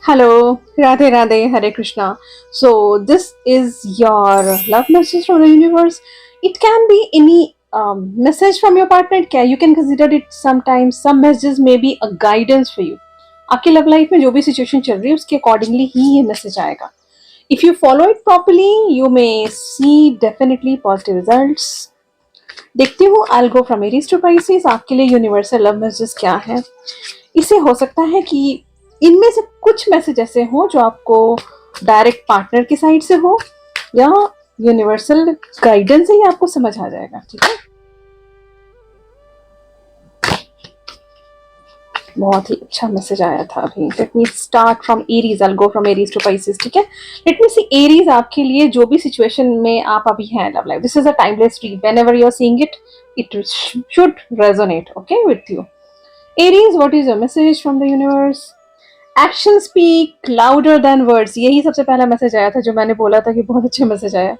Hello, Radhe Radhe, Hare Krishna. So, this is your love message from the universe. It can be any message from your partner. You can consider it sometimes. Some messages may be a guidance for you. आपकी love life में जो भी situation चल रही है उसके accordingly ही ये message आएगा. If you follow it properly you may see definitely positive results. देखती हूँ I go from Aries to Pisces. आपके लिए यूनिवर्सल लव मैसेजेस क्या है. इसे हो सकता है कि इनमें से कुछ मैसेज ऐसे हो जो आपको डायरेक्ट पार्टनर की साइड से हो या यूनिवर्सल गाइडेंस से ही आपको समझ आ जाएगा. ठीक है, बहुत ही अच्छा मैसेज आया था अभी. Let me start from Aries. I go from Aries to Pisces. ठीक है, लेट मी सी एरीज. आपके लिए जो भी सिचुएशन में आप अभी हैं love life, this is a timeless read. Whenever you are seeing it, it should resonate okay with you. Aries, what is your message from the universe. Action speak louder than words. यही सबसे पहला message आया था जो मैंने बोला था कि बहुत अच्छा मैसेज आया.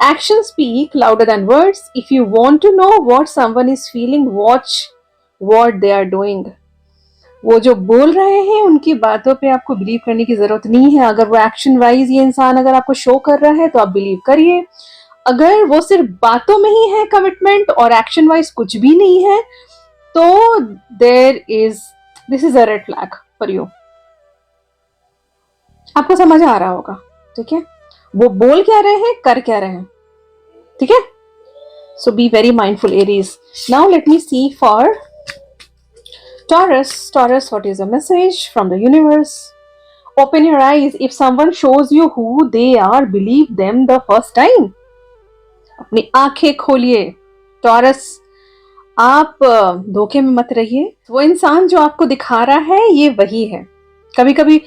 Action speak louder than words. If you want to know what someone is feeling, watch what they are doing. वो जो बोल रहे हैं उनकी बातों पे आपको बिलीव करने की जरूरत नहीं है. अगर वो एक्शन वाइज ये इंसान अगर आपको शो कर रहा है तो आप बिलीव करिए. अगर वो सिर्फ बातों में ही है कमिटमेंट और एक्शन वाइज कुछ भी नहीं है तो this is a red flag for you. आपको समझ आ रहा होगा. ठीक है, वो बोल क्या रहे हैं, कर क्या रहे हैं. ठीक है, so be very mindful Aries. Now let me see for Taurus. Taurus, what is the message from the universe? Open your eyes. If someone shows you who they are, believe them the first time. अपनी आंखें खोलिए. Taurus, आप धोखे में मत रहिए. वो इंसान जो आपको दिखा रहा है ये वही है. कभी कभी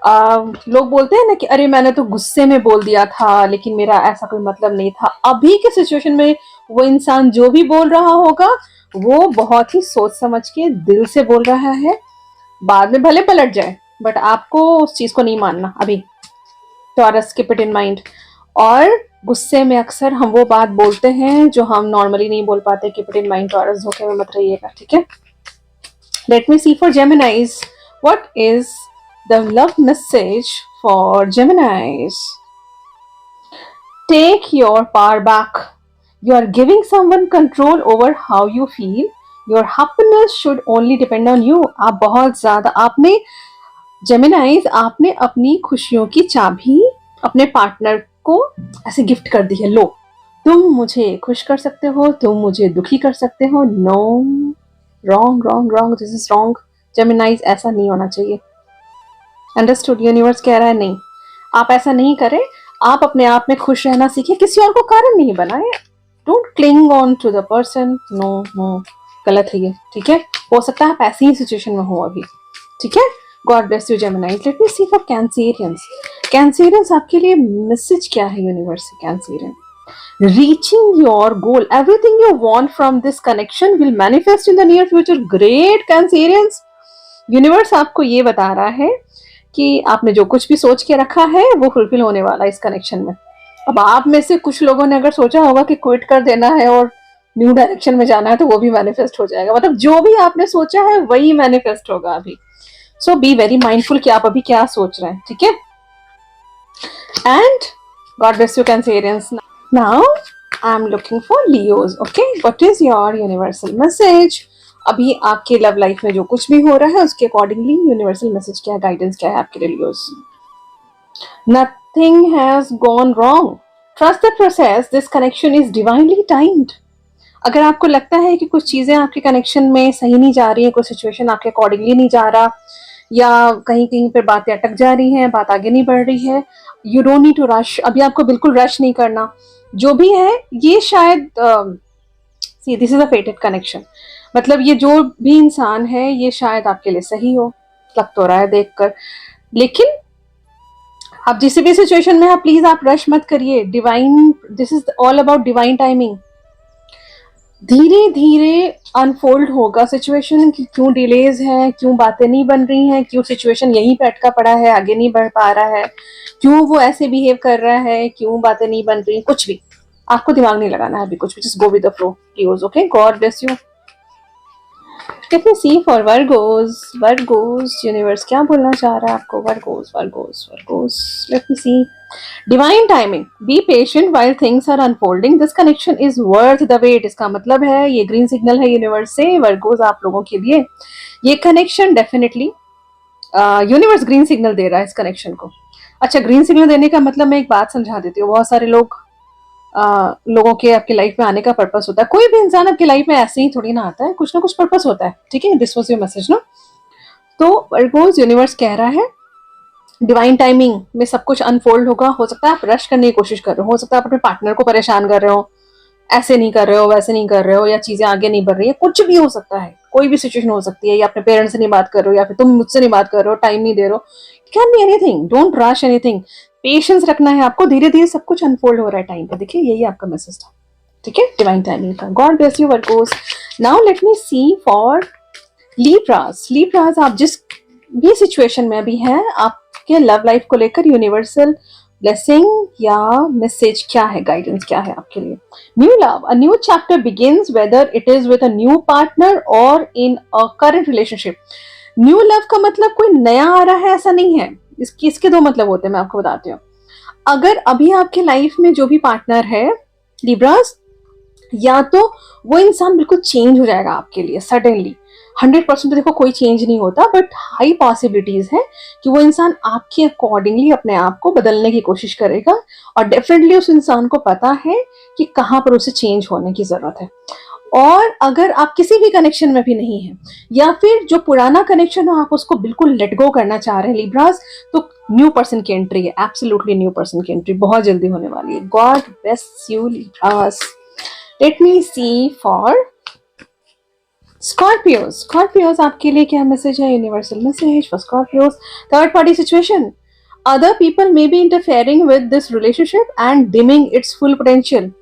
लोग बोलते हैं ना कि अरे मैंने तो गुस्से में बोल दिया था लेकिन मेरा ऐसा कोई मतलब नहीं था. अभी के सिचुएशन में वो इंसान जो भी बोल रहा होगा वो बहुत ही सोच समझ के दिल से बोल रहा है. बाद में भले पलट जाए बट आपको उस चीज को नहीं मानना अभी. Taurus, keep it in mind. और गुस्से में अक्सर हम वो बात बोलते हैं जो हम नॉर्मली नहीं बोल पाते. Keep it in mind Taurus, धोखे में मत रहिएगा. ठीक है, let me see for Geminis. What is the love message for Geminis? Take your power back. You are giving someone control over how you feel. Your happiness should only depend on you. आप बहुत ज्यादा आपने Geminis आपने अपनी खुशियों की चाबी अपने पार्टनर को ऐसे गिफ्ट कर दी है. लो, तुम मुझे खुश कर सकते हो, तुम मुझे दुखी कर सकते हो. No, wrong wrong wrong, this is wrong. Geminis, ऐसा नहीं होना चाहिए. अंडरस्टूड. यूनिवर्स कह रहा है नहीं, आप ऐसा नहीं करें. आप अपने आप में खुश रहना सीखिए, किसी और को कारण नहीं बनाए. Don't cling on to the person. No no, गलत है ये. ठीक है, हो सकता है आप ऐसी ही सिचुएशन में हो अभी. ठीक है, God bless you Geminis. Let me see for Cancerians. Cancerians, आपके लिए मैसेज क्या है यूनिवर्स से. Cancerian, reaching your goal. Everything you want from this connection will manifest in the near future. Great Cancerians. Universe आपको ये बता रहा है कि आपने जो कुछ भी सोच के रखा है वो फुलफिल होने वाला है इस कनेक्शन में. अब आप में से कुछ लोगों ने अगर सोचा होगा कि क्विट कर देना है और न्यू डायरेक्शन में जाना है तो वो भी मैनिफेस्ट हो जाएगा. मतलब जो भी आपने सोचा है वही मैनिफेस्ट होगा अभी. सो बी वेरी माइंडफुल कि आप अभी क्या सोच रहे हैं. ठीक है, and God bless you Cancerians. Now I am looking for Leos. Okay, what is your universal message. अभी आपके लव लाइफ में जो कुछ भी हो रहा है उसके अकॉर्डिंगली यूनिवर्सल मैसेज क्या है, गाइडेंस क्या है आपके लिए Leos. Nothing has gone wrong. Trust the process. This connection is divinely timed. अगर आपको लगता है कि कुछ चीजें आपके कनेक्शन में सही नहीं जा रही है, कोई सिचुएशन आपके अकॉर्डिंगली नहीं जा रहा या कहीं कहीं पर बातें अटक जा रही हैं, बात आगे नहीं बढ़ रही है, you don't need to rush. अभी आपको बिल्कुल रश नहीं करना. जो भी है ये शायद see this is a फेटेड connection. मतलब ये जो भी इंसान है ये शायद आपके लिए सही हो, लग तो रहा है देखकर. लेकिन आप जिस भी सिचुएशन में हैं प्लीज आप रश मत करिए. Divine, this is all about divine timing. धीरे धीरे अनफोल्ड होगा सिचुएशन कि क्यों डिलेज है, क्यों बातें नहीं बन रही हैं, क्यों सिचुएशन यहीं पे अटका पड़ा है, आगे नहीं बढ़ पा रहा है, क्यों वो ऐसे बिहेव कर रहा है, क्यों बातें नहीं बन रही. कुछ भी आपको दिमाग नहीं लगाना है अभी, कुछ भी. Just go with the flow. Okay, God bless you. Let me see for Virgos. Virgos, universe क्या बोलना चाह रहा है आपको? Virgos, Virgos, Virgos. Let me see. Divine timing. Be patient while things are unfolding. This connection is worth the wait. इसका मतलब है ये ग्रीन सिग्नल है यूनिवर्स से वर्गोज आप लोगों के लिए. ये connection definitely universe green signal दे रहा है इस कनेक्शन को. अच्छा, ग्रीन सिग्नल देने का मतलब मैं एक बात समझा देती हूँ. बहुत सारे लोगों के आपकी लाइफ में आने का पर्पस होता है. कोई भी इंसान आपकी लाइफ में ऐसे ही थोड़ी ना आता है, कुछ ना कुछ पर्पस होता है. ठीक है, दिस वाज योर मैसेज ना. तो वर्गोज यूनिवर्स कह रहा है डिवाइन टाइमिंग में सब कुछ अनफोल्ड होगा. हो सकता है आप रश करने की कोशिश कर रहे हो सकता है आप अपने पार्टनर को परेशान कर रहे हो, ऐसे नहीं कर रहे हो, वैसे नहीं कर रहे हो, या चीजें आगे नहीं बढ़ रही है. कुछ भी हो सकता है, कोई भी सिचुएशन हो सकती है. या अपने पेरेंट्स से नहीं बात कर रहे हो, या फिर तुम मुझसे नहीं बात कर रहे हो, टाइम नहीं दे रहे हो. It can be anything. Don't rush anything. Patience रखना है आपको. धीरे धीरे सब कुछ अनफोल्ड हो रहा है टाइम पे. देखिए, यही आपका मैसेज था. ठीक है, डिवाइन टाइमिंग का. God bless you Virgos. Now let me see for Libras. Libras, आप जिस भी सिचुएशन में अभी हैं, आपके लव लाइफ को लेकर यूनिवर्सल ब्लेसिंग या मैसेज क्या है, गाइडेंस क्या है आपके लिए? New love. A new chapter begins whether it is with a new partner और in a current relationship. New love का मतलब कोई नया आ रहा है ऐसा नहीं है. इसके दो मतलब होते हैं, मैं आपको बताती हूँ. अगर अभी आपके लाइफ में जो भी पार्टनर है लिब्रास, या तो वो इंसान बिल्कुल चेंज हो जाएगा आपके लिए सडनली. 100% तो देखो कोई चेंज नहीं होता, बट हाई पॉसिबिलिटीज है कि वो इंसान आपके अकॉर्डिंगली अपने आप को बदलने की कोशिश करेगा. और डेफिनेटली उस इंसान को पता है कि कहाँ पर उसे चेंज होने की जरूरत है. और अगर आप किसी भी कनेक्शन में भी नहीं है, या फिर जो पुराना कनेक्शन हो आप उसको बिल्कुल लेट गो करना चाह रहे हैं लिब्रास, तो न्यू पर्सन की एंट्री है. एब्सोल्युटली न्यू पर्सन की एंट्री बहुत जल्दी होने वाली है. God bless you Libras. Let me see for Scorpios. Scorpios, आपके लिए क्या मैसेज है? Universal message for Scorpios. Third party situation. Other people may be interfering with this relationship and dimming its full potential.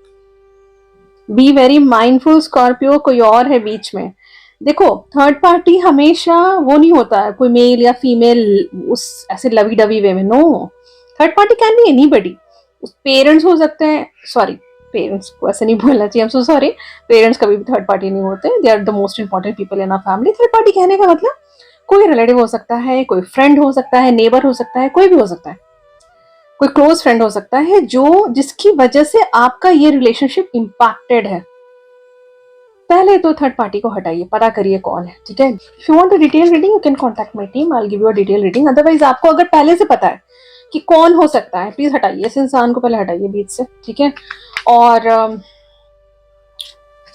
Be very mindful Scorpio. कोई और है बीच में. देखो, third party हमेशा वो नहीं होता है कोई मेल या फीमेल उस ऐसे लवी डवी वे में. No, third party can be anybody. Parents हो सकते हैं. सॉरी, पेरेंट्स को ऐसे नहीं बोलना चाहिए. सो सॉरी, पेरेंट्स कभी भी थर्ड पार्टी नहीं होते. They are the most important people in our family. Third party कहने का मतलब कोई रिलेटिव हो सकता है, कोई फ्रेंड हो सकता है, नेबर हो सकता है, कोई भी हो सकता है. कोई क्लोज फ्रेंड हो सकता है जो जिसकी वजह से आपका ये रिलेशनशिप इंपैक्टेड है. पहले तो थर्ड पार्टी को हटाइए, पता करिए कौन है. ठीक है, if you want a detail reading you can contact my team. I will give you a detail reading. Otherwise आपको अगर पहले से पता है कि कौन हो सकता है, प्लीज हटाइए इस इंसान को, पहले हटाइए बीच से. ठीक है. और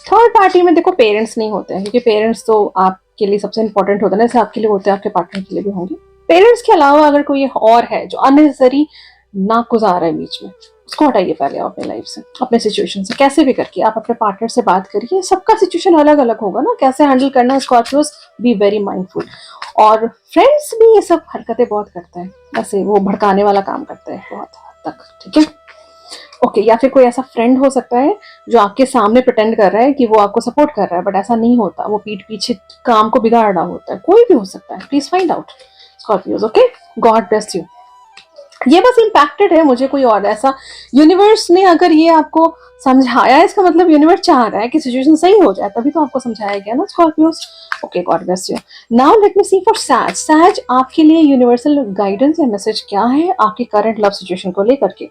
थर्ड पार्टी में देखो पेरेंट्स नहीं होते हैं, क्योंकि पेरेंट्स तो आपके लिए सबसे इंपॉर्टेंट होता है ना, जैसे आपके लिए होते हैं आपके पार्टनर के लिए भी होंगे. पेरेंट्स के अलावा अगर कोई और है जो अननेसेसरी नाक गुजार है बीच में, उसको हटाइए पहले अपने लाइफ से, अपने सिचुएशन से. कैसे भी करके आप अपने पार्टनर से बात करिए. सबका सिचुएशन अलग अलग होगा ना, कैसे हैंडल करना है. Scorpios, B very mindful. और फ्रेंड्स भी ये सब हरकतें बहुत करते हैं, ऐसे वो भड़काने वाला काम करते हैं बहुत हद तक. ठीक है, ओके. या फिर कोई ऐसा फ्रेंड हो सकता है जो आपके सामने प्रिटेंड कर रहा है कि वो आपको सपोर्ट कर रहा है, बट ऐसा नहीं होता. वो पीठ पीछे काम को बिगाड़ रहा होता है. कोई भी हो सकता है. Please find out Scorpios. Okay, God bless you. ये बस इम्पैक्टेड है, मुझे कोई और ऐसा यूनिवर्स ने अगर ये आपको समझाया, इसका मतलब यूनिवर्स चाह रहा है कि सिचुएशन सही हो जाए, तभी तो आपको समझाया गया ना Scorpios. Okay, God bless you. Now let me see for Sages. Sages, आपके लिए यूनिवर्सल गाइडेंस या मैसेज क्या है आपकी करंट लव सिचुएशन को लेकर के?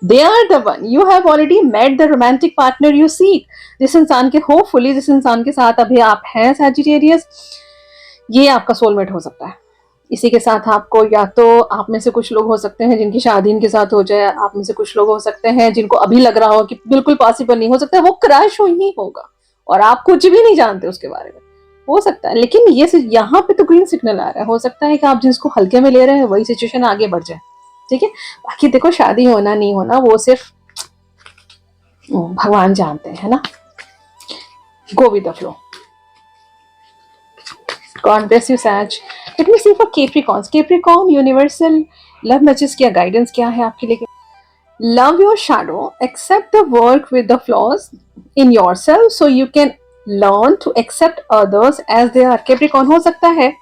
They are the one. You have already met the romantic partner you seek. जिस इंसान के होपफुली जिस इंसान के साथ अभी आप हैं सैजिटेरियस, ये आपका सोलमेट हो सकता है. इसी के साथ आपको, या तो आप में से कुछ लोग हो सकते हैं जिनकी शादी इनके साथ हो जाए, आप में से कुछ लोग हो सकते हैं जिनको अभी लग रहा हो कि बिल्कुल पॉसिबल नहीं. हो सकता है वो क्रैश ही होगा और आप कुछ भी नहीं जानते उसके बारे में. हो सकता है, लेकिन ये यहाँ पे तो ग्रीन सिग्नल आ रहा है. हो सकता है कि आप जिसको हल्के में ले रहे हैं वही सिचुएशन आगे बढ़ जाए. ठीक है, बाकी देखो शादी होना नहीं होना वो सिर्फ भगवान जानते हैं ना. Go with the flow. God bless you, Saj. Let me see for Capricorns. Capricorn, universal love messages क्या guidance क्या है आपके लिए? Love your shadow. Accept the work with the flaws in yourself so you can learn to accept others as they are. Capricorn, हो सकता है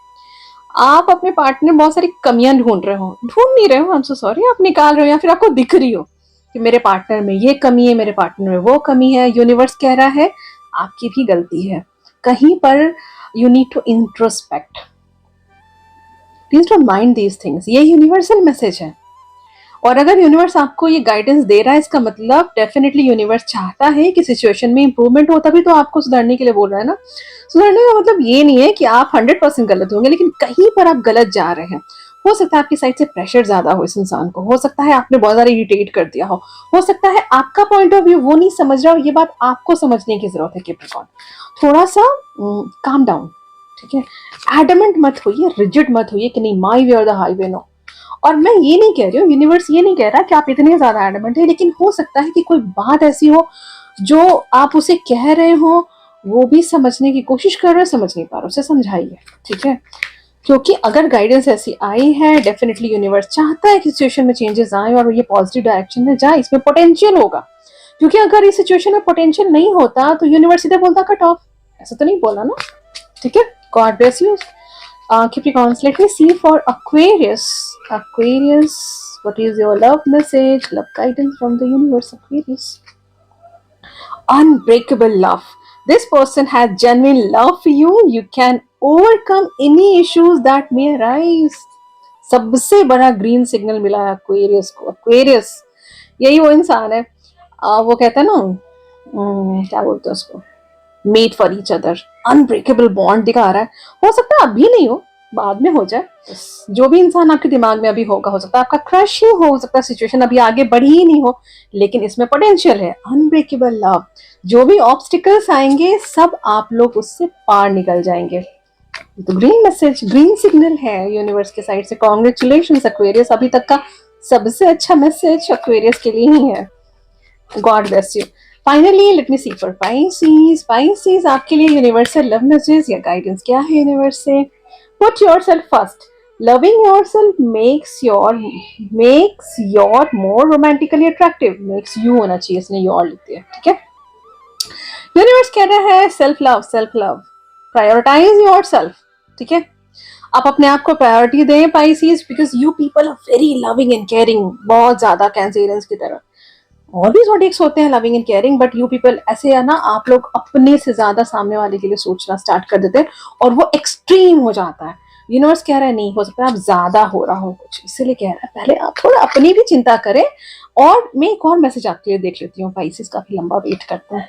आप अपने पार्टनर में बहुत सारी कमियां ढूंढ नहीं रहे हो. I'm so sorry, आप निकाल रहे हो, या फिर आपको दिख रही हो कि मेरे पार्टनर में ये कमी है, मेरे पार्टनर में वो कमी है. यूनिवर्स कह रहा है आपकी भी गलती है कहीं पर. You need to introspect, please don't mind these things. ये यूनिवर्सल मैसेज है। और अगर यूनिवर्स आपको ये गाइडेंस दे रहा है, इसका मतलब डेफिनेटली यूनिवर्स चाहता है कि सिचुएशन में इंप्रूवमेंट हो, तभी तो आपको सुधरने के लिए बोल रहा है ना। सुधरने का मतलब ये नहीं है कि आप 100% गलत होंगे, लेकिन कहीं पर आप गलत जा रहे हैं। हो सकता है आपकी साइड से प्रेशर ज्यादा हो इस इंसान को, हो सकता है आपने बहुत ज्यादा इरिटेट कर दिया हो सकता है आपका पॉइंट ऑफ व्यू वो नहीं समझ रहा हो। ये बात आपको समझने की जरूरत है कैप्रिकॉर्न। थोड़ा सा काम डाउन, ठीक है। एडमेंट मत होइए, रिजिड मत होइए कि नहीं माई वे और द हाईवे, नो। और मैं ये नहीं कह रही हूँ, यूनिवर्स ये नहीं कह रहा कि आप इतने ज्यादा एडमेंट है, लेकिन हो सकता है कि कोई बात ऐसी हो जो आप उसे कह रहे हो, वो भी समझने की कोशिश कर रहे हो, समझ नहीं पा रहे, उसे समझाइए, ठीक है। क्योंकि अगर गाइडेंस ऐसी आई है, डेफिनेटली यूनिवर्स चाहता है कि सिचुएशन में चेंजेस आए और ये पॉजिटिव डायरेक्शन में जाए, इसमें पोटेंशियल होगा। क्योंकि अगर इस सिचुएशन में पोटेंशियल नहीं होता तो यूनिवर्स सीधे बोलता कट ऑफ, ऐसा तो नहीं बोला ना, ठीक है। God bless you Capricorns. Let me see for Aquarius. Aquarius, what is your love message, love guidance from the universe? Aquarius, unbreakable love. This person has genuine love for you. You can overcome any issues that may arise. सबसे बड़ा green signal मिला है Aquarius को। Aquarius यही वो इंसान है, वो कहते हैं ना, क्या बोलते हैं उसको, made for each other, unbreakable bond दिखा रहा है। हो सकता है अभी नहीं हो, बाद में हो जाए। जो भी इंसान आपके दिमाग में अभी होगा, हो सकता है आपका क्रश ही हो सकता है सिचुएशन अभी आगे बढ़ी ही नहीं हो, लेकिन इसमें पोटेंशियल है। अनब्रेकेबल लव, जो भी ऑब्स्टिकल्स आएंगे सब आप लोग उससे पार निकल जाएंगे। तो ग्रीन मैसेज, ग्रीन सिग्नल है यूनिवर्स के साइड से। कॉन्ग्रेचुलेशन एक्वेरियस, अभी तक का सबसे अच्छा मैसेज एक्वेरियस के लिए ही है। God bless you. Finally let me see for Pisces. Pisces, आपके लिए यूनिवर्सल लव मैसेज या गाइडेंस क्या है यूनिवर्स से? Put yourself first, loving yourself makes your more romantically attractive, makes you होना चाहिए, इसने योर लिख दिया, ठीक है। यूनिवर्स कह रहा है self love, self love, prioritise your self, ठीक है। आप अपने आप को प्रायोरिटी दें Pisces, because you people are very loving and caring, बहुत ज्यादा कैंसेरियंस की तरह। और भी जोडिक्स होते हैं loving and caring, but you people ऐसे है ना, आप लोग अपने से ज्यादा सामने वाले के लिए सोचना स्टार्ट कर देते हैं और वो एक्सट्रीम हो जाता है। यूनिवर्स कह रहा है नहीं, हो सकता है आप ज्यादा हो रहा हो कुछ, इसलिए कह रहा है पहले आप थोड़ा अपनी भी चिंता करें। और मैं एक और मैसेज आपके लिए देख लेती हूँ, पाइसेस काफी लंबा वेट करते हैं।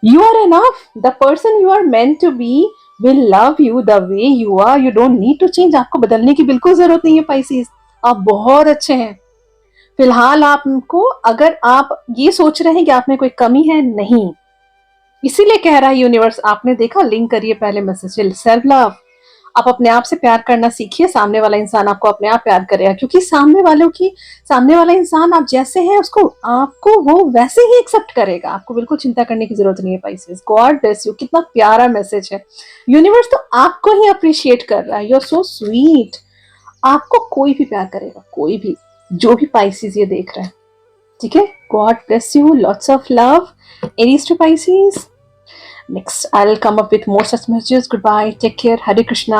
You are enough. The person you are meant to be will love you the way you are. You don't need to change. आपको बदलने की बिल्कुल जरूरत नहीं है पाइसेस, आप बहुत अच्छे हैं। फिलहाल आपको, अगर आप ये सोच रहे हैं कि आप में कोई कमी है, नहीं, इसीलिए कह रहा है यूनिवर्स, आपने देखा, लिंक करिए पहले मैसेज, सेल्फ लव। आप अपने आप से प्यार करना सीखिए, सामने वाला इंसान आपको अपने आप प्यार करेगा, क्योंकि सामने वाला इंसान आप जैसे हैं उसको, आपको वो वैसे ही एक्सेप्ट करेगा। आपको बिल्कुल चिंता करने की जरूरत नहीं है पाइसेस। गॉड ब्लेस यू, कितना प्यारा मैसेज है। यूनिवर्स तो आपको ही अप्रिशिएट कर रहा है, यू आर सो स्वीट। आपको कोई भी प्यार करेगा, कोई भी, जो भी पाइसेस ये देख रहे हैं, ठीक है। God bless you, lots of love, Aries to Pisces. Next, I'll come up with more such messages. Goodbye. Take care. Hare Krishna.